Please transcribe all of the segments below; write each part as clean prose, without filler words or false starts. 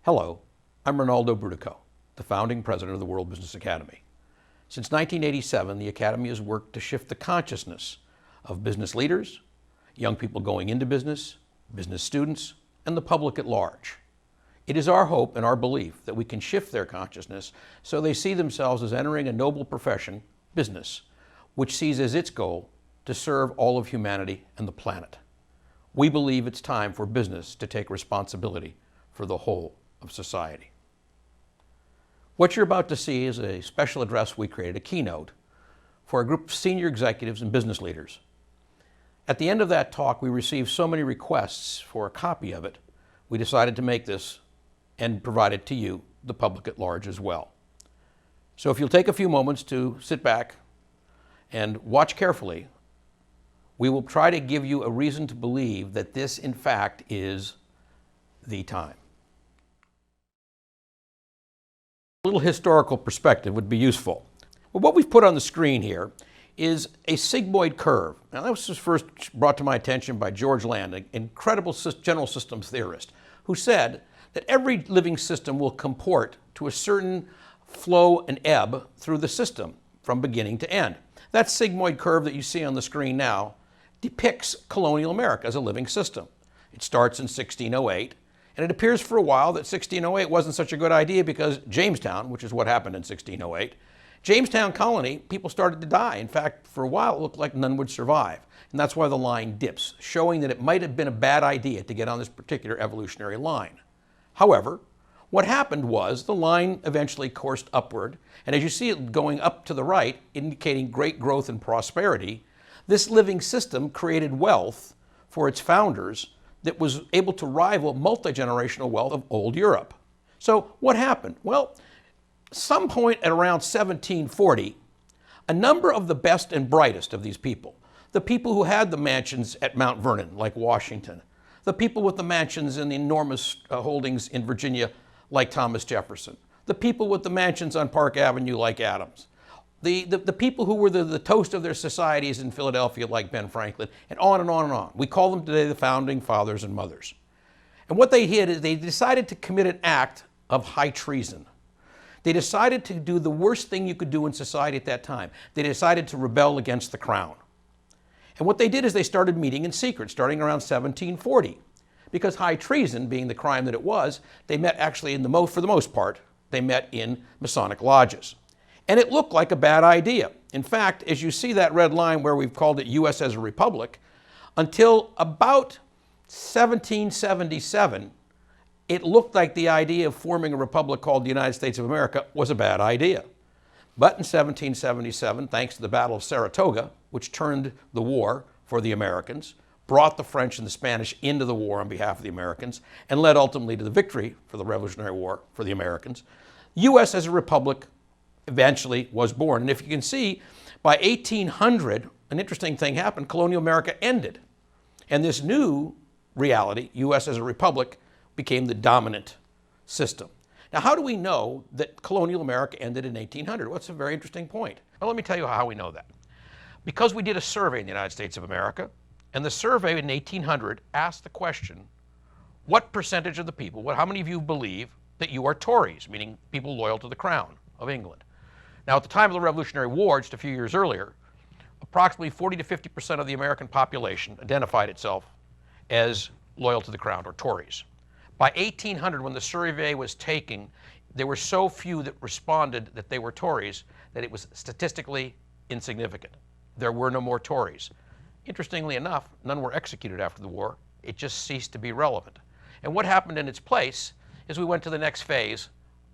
Hello, I'm Ronaldo Brudico, the founding president of the World Business Academy. Since 1987, the Academy has worked to shift the consciousness of business leaders, young people going into business, business students, and the public at large. It is our hope and our belief that we can shift their consciousness so they see themselves as entering a noble profession, business, which sees as its goal to serve all of humanity and the planet. We believe it's time for business to take responsibility for the whole of society. What you're about to see is a special address we created, a keynote, for a group of senior executives and business leaders. At the end of that talk, we received so many requests for a copy of it, we decided to make this and provide it to you, the public at large, as well. So if you'll take a few moments to sit back and watch carefully, we will try to give you a reason to believe that this, in fact, is the time. A little historical perspective would be useful. Well, what we've put on the screen here is a sigmoid curve. Now, that was first brought to my attention by George Land, an incredible general systems theorist, who said that every living system will comport to a certain flow and ebb through the system from beginning to end. That sigmoid curve that you see on the screen now depicts colonial America as a living system. It starts in 1608. And it appears for a while that 1608 wasn't such a good idea because Jamestown, which is what happened in 1608, Jamestown colony, people started to die. In fact, for a while, it looked like none would survive. And that's why the line dips, showing that it might have been a bad idea to get on this particular evolutionary line. However, what happened was the line eventually coursed upward. And as you see it going up to the right, indicating great growth and prosperity, this living system created wealth for its founders that was able to rival multi-generational wealth of old Europe. So what happened? Well, some point at around 1740, a number of the best and brightest of these people, the people who had the mansions at Mount Vernon, like Washington, the people with the mansions and the enormous holdings in Virginia, like Thomas Jefferson, the people with the mansions on Park Avenue, like Adams, the people who were the toast of their societies in Philadelphia, like Ben Franklin, and on and on and on. We call them today the founding fathers and mothers. And what they did is they decided to commit an act of high treason. They decided to do the worst thing you could do in society at that time. They decided to rebel against the crown. And what they did is they started meeting in secret, starting around 1740. Because high treason, being the crime that it was, they met actually, for the most part, they met in Masonic lodges. And it looked like a bad idea. In fact, as you see that red line where we've called it U.S. as a republic, until about 1777, it looked like the idea of forming a republic called the United States of America was a bad idea. But in 1777, thanks to the Battle of Saratoga, which turned the war for the Americans, brought the French and the Spanish into the war on behalf of the Americans, and led ultimately to the victory for the Revolutionary War for the Americans, U.S. as a republic eventually was born. And if you can see, by 1800, an interesting thing happened. Colonial America ended. And this new reality, U.S. as a republic, became the dominant system. Now, how do we know that colonial America ended in 1800? Well, that's a very interesting point. Well, let me tell you how we know that. Because we did a survey in the United States of America, and the survey in 1800 asked the question, what percentage of the people, how many of you believe that you are Tories, meaning people loyal to the crown of England? Now, at the time of the Revolutionary War, just a few years earlier, approximately 40 to 50% of the American population identified itself as loyal to the crown, or Tories. By 1800, when the survey was taken, there were so few that responded that they were Tories that it was statistically insignificant. There were no more Tories. Interestingly enough, none were executed after the war. It just ceased to be relevant. And what happened in its place is we went to the next phase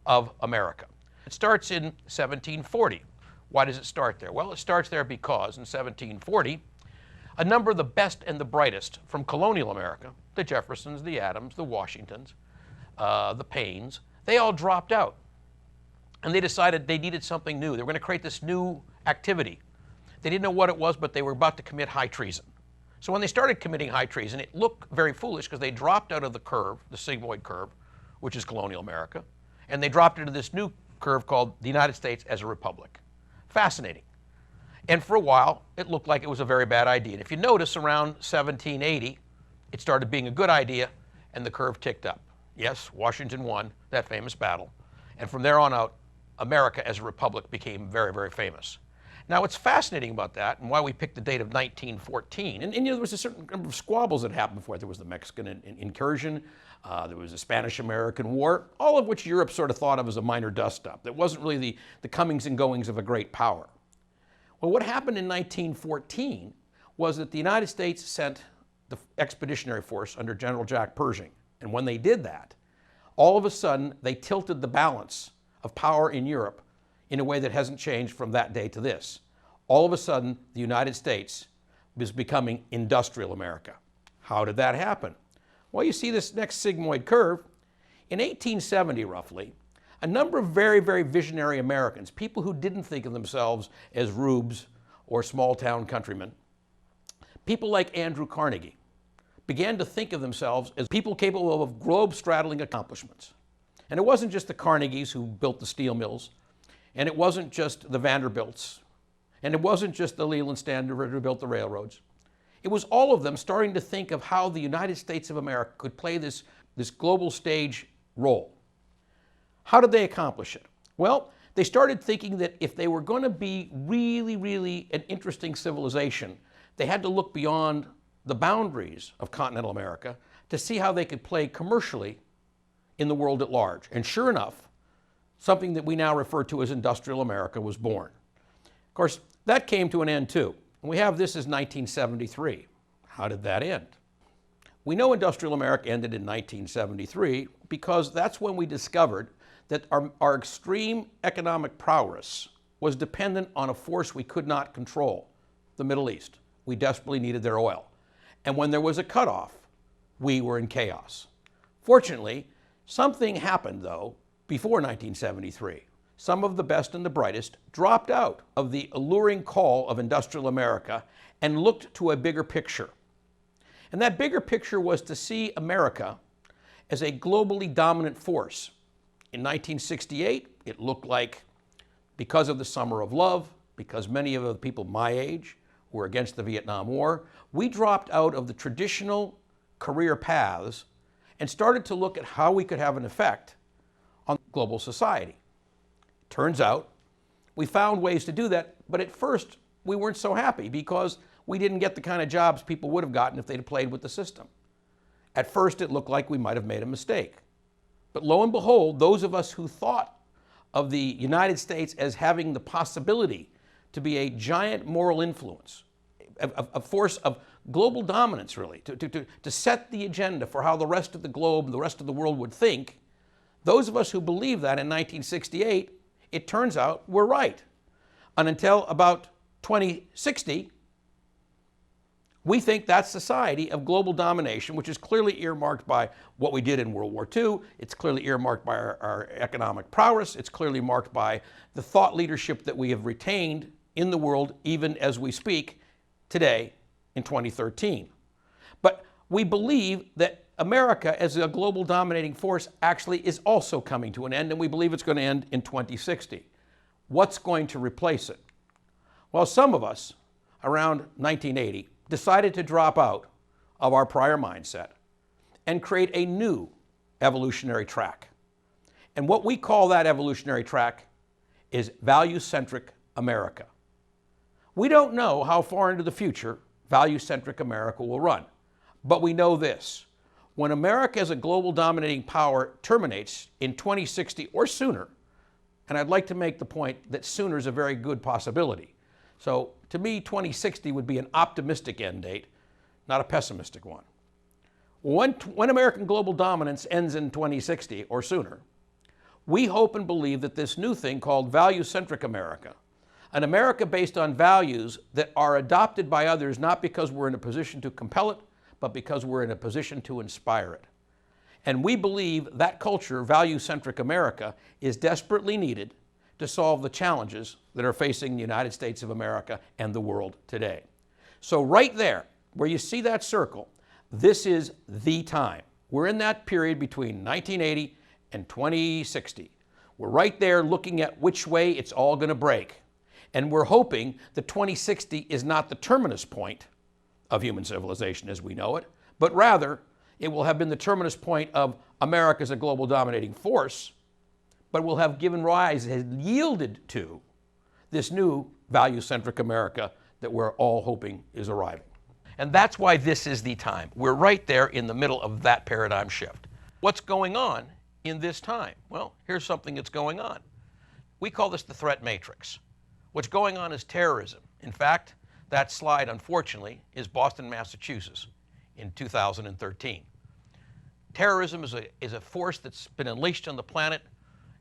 of America. It starts in 1740. Why does it start there? Well, it starts there because in 1740, a number of the best and the brightest from colonial America, the Jeffersons, the Adams, the Washingtons, the Paynes, they all dropped out. And they decided they needed something new. They were going to create this new activity. They didn't know what it was, but they were about to commit high treason. So when they started committing high treason, it looked very foolish because they dropped out of the curve, the sigmoid curve, which is colonial America, and they dropped into this new curve called the United States as a republic. Fascinating. And for a while, it looked like it was a very bad idea. And if you notice, around 1780, it started being a good idea, and the curve ticked up. Yes, Washington won that famous battle. And from there on out, America as a republic became very, very famous. Now, what's fascinating about that, and why we picked the date of 1914, and there was a certain number of squabbles that happened before. There was the Mexican incursion, there was the Spanish-American War, all of which Europe sort of thought of as a minor dust-up. That wasn't really the comings and goings of a great power. Well, what happened in 1914 was that the United States sent the Expeditionary Force under General Jack Pershing. And when they did that, all of a sudden, they tilted the balance of power in Europe in a way that hasn't changed from that day to this. All of a sudden, the United States was becoming industrial America. How did that happen? Well, you see this next sigmoid curve. In 1870, roughly, a number of very, very visionary Americans, people who didn't think of themselves as rubes or small-town countrymen, people like Andrew Carnegie, began to think of themselves as people capable of globe-straddling accomplishments. And it wasn't just the Carnegies who built the steel mills, and it wasn't just the Vanderbilts, and it wasn't just the Leland Stanford who built the railroads. It was all of them starting to think of how the United States of America could play this global stage role. How did they accomplish it? Well, they started thinking that if they were going to be really, really an interesting civilization, they had to look beyond the boundaries of continental America to see how they could play commercially in the world at large. And sure enough, something that we now refer to as industrial America was born. Of course, that came to an end too. And we have this as 1973. How did that end? We know industrial America ended in 1973 because that's when we discovered that our extreme economic prowess was dependent on a force we could not control, the Middle East. We desperately needed their oil. And when there was a cutoff, we were in chaos. Fortunately, something happened, though, before 1973. Some of the best and the brightest dropped out of the alluring call of industrial America and looked to a bigger picture. And that bigger picture was to see America as a globally dominant force. In 1968, it looked like, because of the Summer of Love, because many of the people my age were against the Vietnam War, we dropped out of the traditional career paths and started to look at how we could have an effect on global society. Turns out, we found ways to do that, but at first, we weren't so happy because we didn't get the kind of jobs people would have gotten if they'd played with the system. At first, it looked like we might have made a mistake. But lo and behold, those of us who thought of the United States as having the possibility to be a giant moral influence, a force of global dominance, really, to set the agenda for how the rest of the globe and the rest of the world would think, those of us who believed that in 1968, it turns out we're right. And until about 2060, we think that society of global domination, which is clearly earmarked by what we did in World War II, it's clearly earmarked by our economic prowess, it's clearly marked by the thought leadership that we have retained in the world, even as we speak today in 2013. But we believe that America as a global dominating force actually is also coming to an end, and we believe it's going to end in 2060. What's going to replace it? Well, some of us around 1980 decided to drop out of our prior mindset and create a new evolutionary track. And what we call that evolutionary track is value-centric America. We don't know how far into the future value-centric America will run, but we know this. When America as a global dominating power terminates in 2060 or sooner, and I'd like to make the point that sooner is a very good possibility. So to me, 2060 would be an optimistic end date, not a pessimistic one. When American global dominance ends in 2060 or sooner, we hope and believe that this new thing called value-centric America, an America based on values that are adopted by others not because we're in a position to compel it, but because we're in a position to inspire it. And we believe that culture, value-centric America, is desperately needed to solve the challenges that are facing the United States of America and the world today. So right there, where you see that circle, this is the time. We're in that period between 1980 and 2060. We're right there looking at which way it's all going to break. And we're hoping that 2060 is not the terminus point of human civilization as we know it, but rather it will have been the terminus point of America is a global dominating force, but will have given rise, has yielded to this new value-centric America that we're all hoping is arriving. And that's why this is the time. We're right there in the middle of that paradigm shift. What's going on in this time? Well, here's something that's going on. We call this the threat matrix. What's going on is terrorism. In fact, that slide, unfortunately, is Boston, Massachusetts in 2013. Terrorism is a force that's been unleashed on the planet.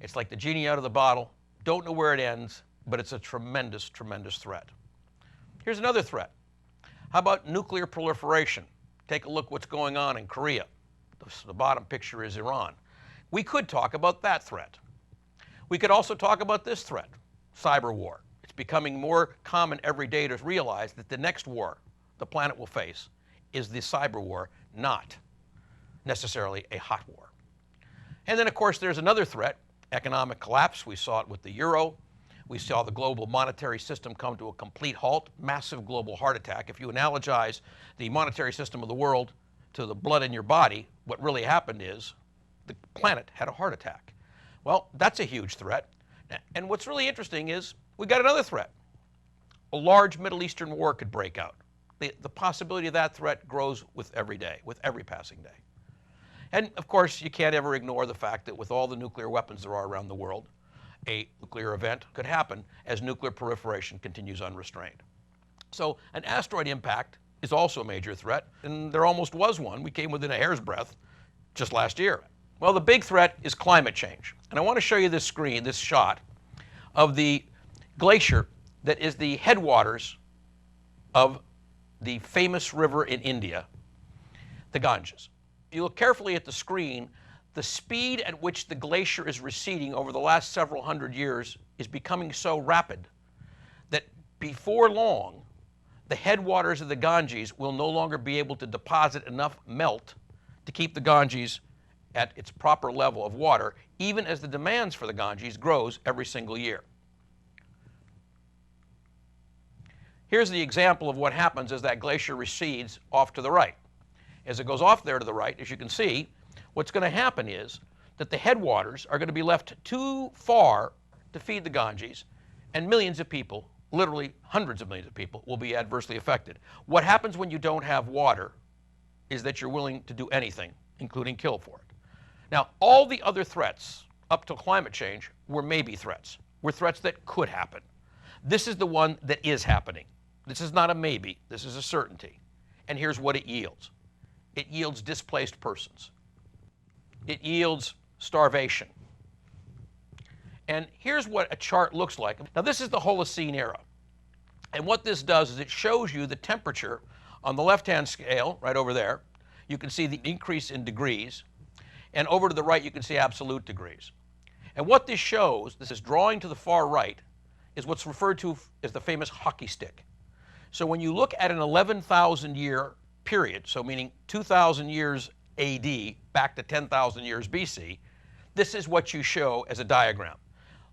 It's like the genie out of the bottle. Don't know where it ends, but it's a tremendous, tremendous threat. Here's another threat. How about nuclear proliferation? Take a look what's going on in Korea. The bottom picture is Iran. We could talk about that threat. We could also talk about this threat, cyber war. It's becoming more common every day to realize that the next war the planet will face is the cyber war, not necessarily a hot war. And then, of course, there's another threat, economic collapse. We saw it with the euro. We saw the global monetary system come to a complete halt, massive global heart attack. If you analogize the monetary system of the world to the blood in your body, what really happened is the planet had a heart attack. Well, that's a huge threat. And what's really interesting is we got another threat. A large Middle Eastern war could break out. The possibility of that threat grows with every day, with every passing day. And of course, you can't ever ignore the fact that with all the nuclear weapons there are around the world, a nuclear event could happen as nuclear proliferation continues unrestrained. So an asteroid impact is also a major threat, and there almost was one. We came within a hair's breadth just last year. Well, the big threat is climate change. And I want to show you this screen, this shot of the glacier that is the headwaters of the famous river in India, the Ganges. If you look carefully at the screen, the speed at which the glacier is receding over the last several hundred years is becoming so rapid that before long, the headwaters of the Ganges will no longer be able to deposit enough melt to keep the Ganges at its proper level of water, even as the demands for the Ganges grows every single year. Here's the example of what happens as that glacier recedes off to the right. As it goes off there to the right, as you can see, what's going to happen is that the headwaters are going to be left too far to feed the Ganges, and millions of people, literally hundreds of millions of people, will be adversely affected. What happens when you don't have water is that you're willing to do anything, including kill for it. Now, all the other threats up to climate change were maybe threats, were threats that could happen. This is the one that is happening. This is not a maybe, this is a certainty. And here's what it yields. It yields displaced persons. It yields starvation. And here's what a chart looks like. Now, this is the Holocene era. And what this does is it shows you the temperature on the left-hand scale, right over there. You can see the increase in degrees. And over to the right, you can see absolute degrees. And what this shows, this is drawing to the far right, is what's referred to as the famous hockey stick. So when you look at an 11,000 year period, so meaning 2,000 years AD back to 10,000 years BC, this is what you show as a diagram.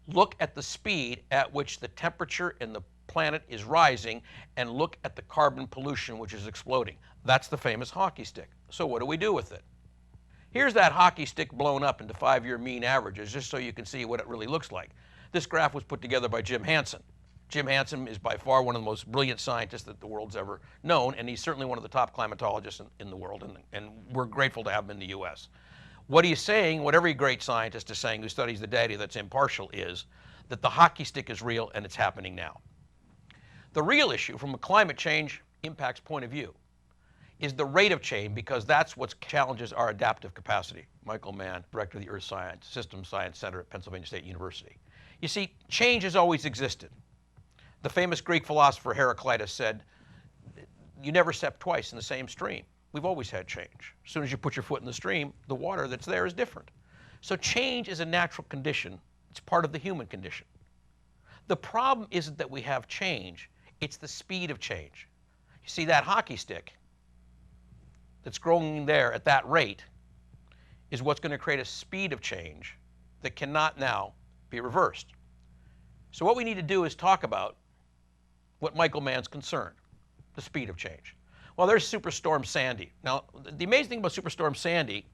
Look at the speed at which the temperature in the planet is rising, and look at the carbon pollution which is exploding. That's the famous hockey stick. So what do we do with it? Here's that hockey stick blown up into 5-year mean averages, just so you can see what it really looks like. This graph was put together by Jim Hansen. Jim Hansen is by far one of the most brilliant scientists that the world's ever known, and he's certainly one of the top climatologists in the world, and we're grateful to have him in the US. What he's saying, what every great scientist is saying who studies the data that's impartial, is that the hockey stick is real and it's happening now. The real issue from a climate change impacts point of view is the rate of change, because that's what challenges our adaptive capacity. Michael Mann, director of the Earth Science Systems Science Center at Pennsylvania State University. You see, change has always existed. The famous Greek philosopher Heraclitus said, you never step twice in the same stream. We've always had change. As soon as you put your foot in the stream, the water that's there is different. So change is a natural condition. It's part of the human condition. The problem isn't that we have change, it's the speed of change. You see that hockey stick that's growing there at that rate is what's going to create a speed of change that cannot now be reversed. So what we need to do is talk about what Michael Mann's concerned, the speed of change. Well, there's Superstorm Sandy. Now, the amazing thing about Superstorm Sandy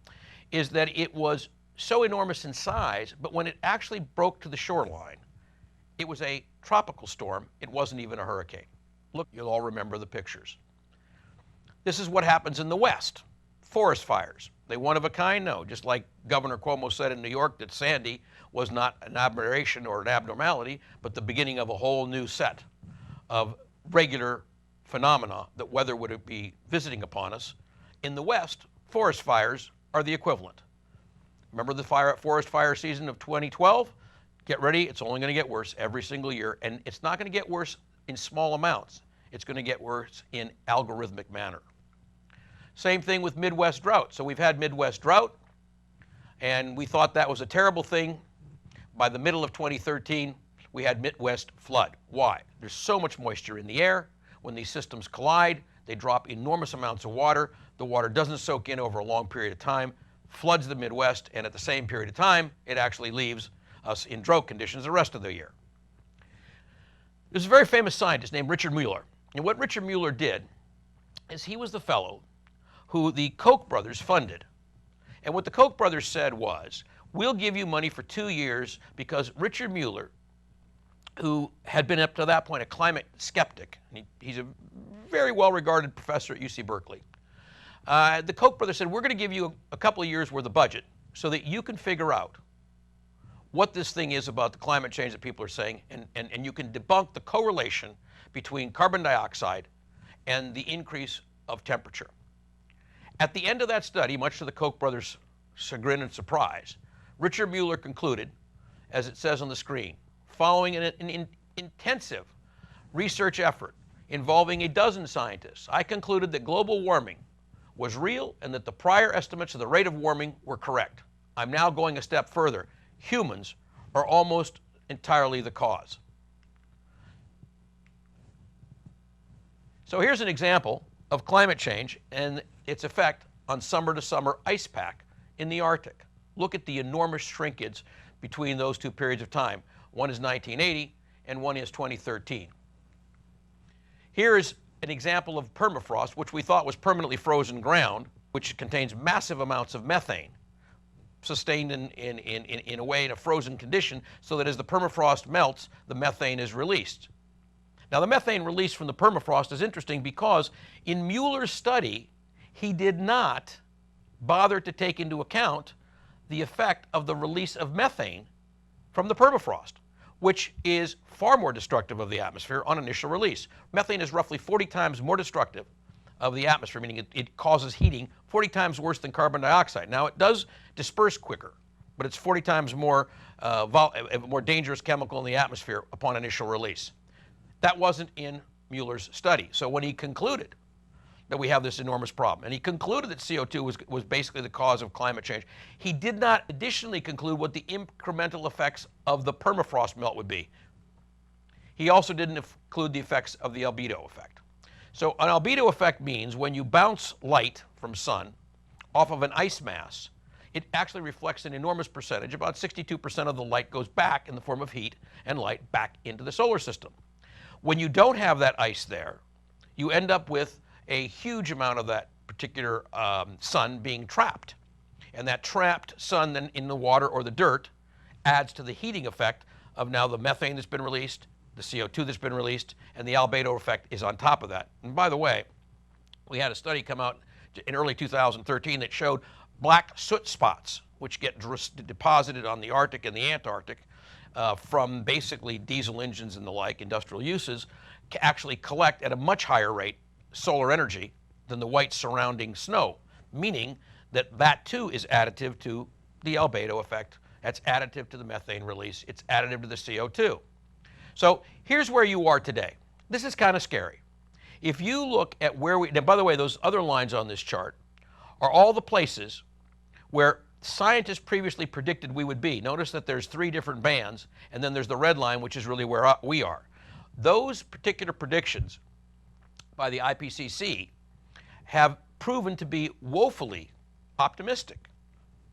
is that it was so enormous in size, but when it actually broke to the shoreline, it was a tropical storm. It wasn't even a hurricane. Look, you'll all remember the pictures. This is what happens in the West. Forest fires. They one of a kind? No. Just like Governor Cuomo said in New York that Sandy was not an aberration or an abnormality, but the beginning of a whole new set of regular phenomena that weather would be visiting upon us. In the West, forest fires are the equivalent. Remember the forest fire season of 2012? Get ready, it's only going to get worse every single year, and it's not going to get worse in small amounts. It's going to get worse in algorithmic manner. Same thing with Midwest drought. So we've had Midwest drought, and we thought that was a terrible thing. By the middle of 2013, we had Midwest flood. Why? There's so much moisture in the air. When these systems collide, they drop enormous amounts of water. The water doesn't soak in over a long period of time, floods the Midwest, and at the same period of time, it actually leaves us in drought conditions the rest of the year. There's a very famous scientist named Richard Muller. And what Richard Muller did is he was the fellow who the Koch brothers funded. And what the Koch brothers said was, we'll give you money for 2 years because Richard Muller, who had been up to that point a climate skeptic, and he's a very well-regarded professor at UC Berkeley. The Koch brothers said, we're going to give you a couple of years worth of budget so that you can figure out what this thing is about the climate change that people are saying, and you can debunk the correlation between carbon dioxide and the increase of temperature. At the end of that study, much to the Koch brothers' chagrin and surprise, Richard Muller concluded, as it says on the screen, following an intensive research effort involving a dozen scientists, I concluded that global warming was real and that the prior estimates of the rate of warming were correct. I'm now going a step further. Humans are almost entirely the cause. So here's an example of climate change and its effect on summer-to-summer ice pack in the Arctic. Look at the enormous shrinkage between those two periods of time. One is 1980 and one is 2013. Here is an example of permafrost, which we thought was permanently frozen ground, which contains massive amounts of methane, sustained in a way in a frozen condition, so that as the permafrost melts, the methane is released. Now, the methane released from the permafrost is interesting because in Muller's study, he did not bother to take into account the effect of the release of methane from the permafrost, which is far more destructive of the atmosphere on initial release. Methane is roughly 40 times more destructive of the atmosphere, meaning it causes heating 40 times worse than carbon dioxide. Now, it does disperse quicker, but it's 40 times more dangerous chemical in the atmosphere upon initial release. That wasn't in Muller's study. So when he concluded that we have this enormous problem, and he concluded that CO2 was basically the cause of climate change, he did not additionally conclude what the incremental effects of the permafrost melt would be. He also didn't include the effects of the albedo effect. So an albedo effect means when you bounce light from sun off of an ice mass, it actually reflects an enormous percentage. About 62% of the light goes back in the form of heat and light back into the solar system. When you don't have that ice there, you end up with a huge amount of that particular sun being trapped. And that trapped sun then in the water or the dirt adds to the heating effect of now the methane that's been released, the CO2 that's been released, and the albedo effect is on top of that. And by the way, we had a study come out in early 2013 that showed black soot spots, which get deposited on the Arctic and the Antarctic from basically diesel engines and the like, industrial uses, actually collect at a much higher rate solar energy than the white surrounding snow, meaning that that too is additive to the albedo effect. That's additive to the methane release. It's additive to the CO2. So here's where you are today. This is kind of scary. If you look at where we, and by the way, those other lines on this chart are all the places where scientists previously predicted we would be. Notice that there's 3 different bands, and then there's the red line, which is really where we are. Those particular predictions by the IPCC have proven to be woefully optimistic.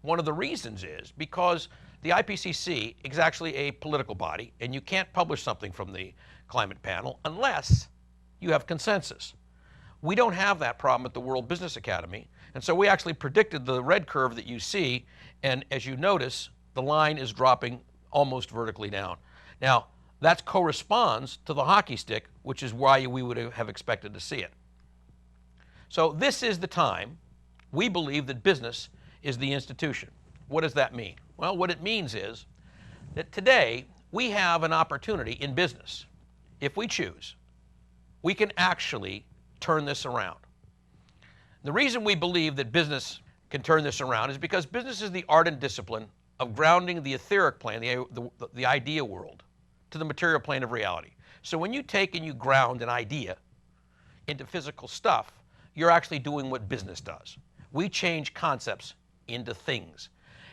One of the reasons is because the IPCC is actually a political body, and you can't publish something from the climate panel unless you have consensus. We don't have that problem at the World Business Academy And so we actually predicted the red curve that you see, and as you notice, the line is dropping almost vertically down. Now, that corresponds to the hockey stick, which is why we would have expected to see it. So this is the time we believe that business is the institution. What does that mean? Well, what it means is that today we have an opportunity in business. If we choose, we can actually turn this around. The reason we believe that business can turn this around is because business is the art and discipline of grounding the etheric plane, the idea world, to the material plane of reality. So when you take and you ground an idea into physical stuff, you're actually doing what business does. We change concepts into things.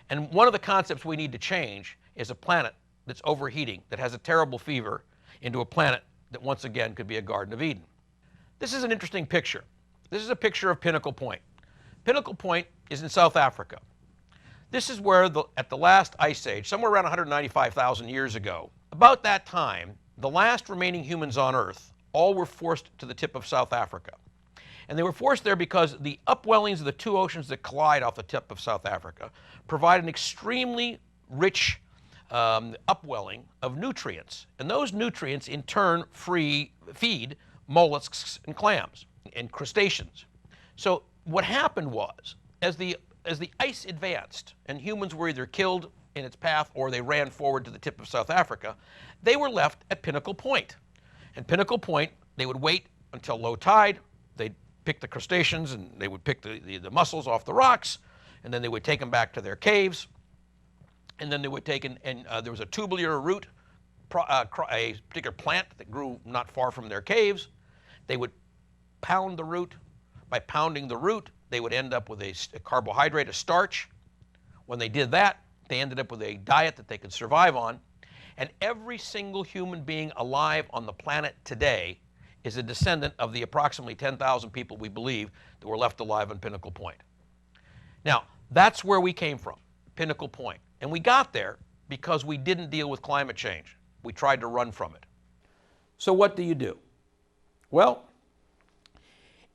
And one of the concepts we need to change is a planet that's overheating, that has a terrible fever, into a planet that once again could be a Garden of Eden. This is an interesting picture. This is a picture of Pinnacle Point. Pinnacle Point is in South Africa. This is where, at the last ice age, somewhere around 195,000 years ago, about that time, the last remaining humans on Earth all were forced to the tip of South Africa. And they were forced there because the upwellings of the two oceans that collide off the tip of South Africa provide an extremely rich upwelling of nutrients. And those nutrients, in turn, feed mollusks and clams and crustaceans. So what happened was, as the ice advanced and humans were either killed in its path or they ran forward to the tip of South Africa, they were left at Pinnacle Point. And Pinnacle Point, they would wait until low tide. They'd pick the crustaceans and they would pick the mussels off the rocks, and then they would take them back to their caves. And then they would take there was a tubular root, a particular plant that grew not far from their caves. They would pound the root. By pounding the root, they would end up with a carbohydrate, a starch. When they did that, they ended up with a diet that they could survive on. And every single human being alive on the planet today is a descendant of the approximately 10,000 people we believe that were left alive on Pinnacle Point. Now, that's where we came from, Pinnacle Point. And we got there because we didn't deal with climate change. We tried to run from it. So what do you do? Well,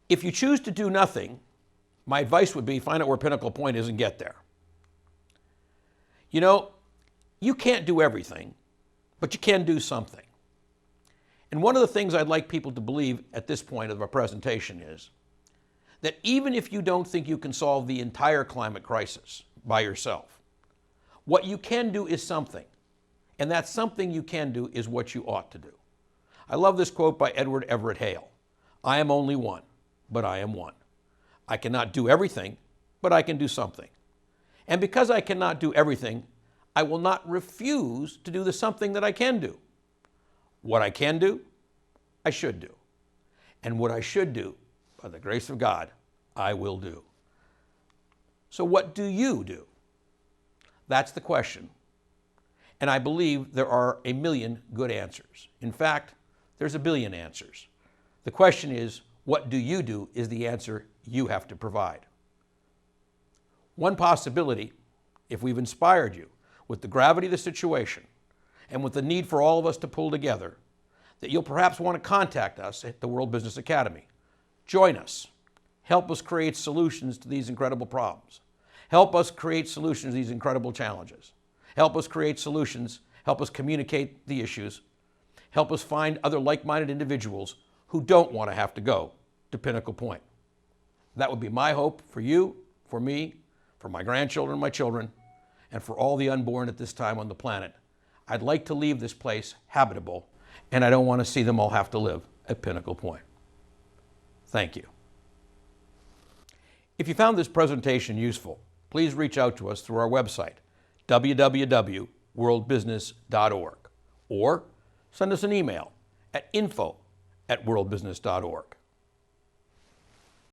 if you choose to do nothing, my advice would be find out where Pinnacle Point is and get there. You know, you can't do everything, but you can do something. And one of the things I'd like people to believe at this point of our presentation is that even if you don't think you can solve the entire climate crisis by yourself, what you can do is something. And that something you can do is what you ought to do. I love this quote by Edward Everett Hale. I am only one, but I am one. I cannot do everything, but I can do something. And because I cannot do everything, I will not refuse to do the something that I can do. What I can do, I should do. And what I should do, by the grace of God, I will do. So what do you do? That's the question. And I believe there are a million good answers. In fact, there's a billion answers. The question is, what do you do is the answer you have to provide. One possibility, if we've inspired you with the gravity of the situation and with the need for all of us to pull together, that you'll perhaps want to contact us at the World Business Academy. Join us. Help us create solutions to these incredible problems. Help us create solutions to these incredible challenges. Help us create solutions. Help us communicate the issues. Help us find other like-minded individuals who don't want to have to go to Pinnacle Point. That would be my hope for you, for me, for my grandchildren, my children, and for all the unborn at this time on the planet. I'd like to leave this place habitable, and I don't want to see them all have to live at Pinnacle Point. Thank you. If you found this presentation useful, please reach out to us through our website, www.worldbusiness.org, or send us an email at info@worldbusiness.org.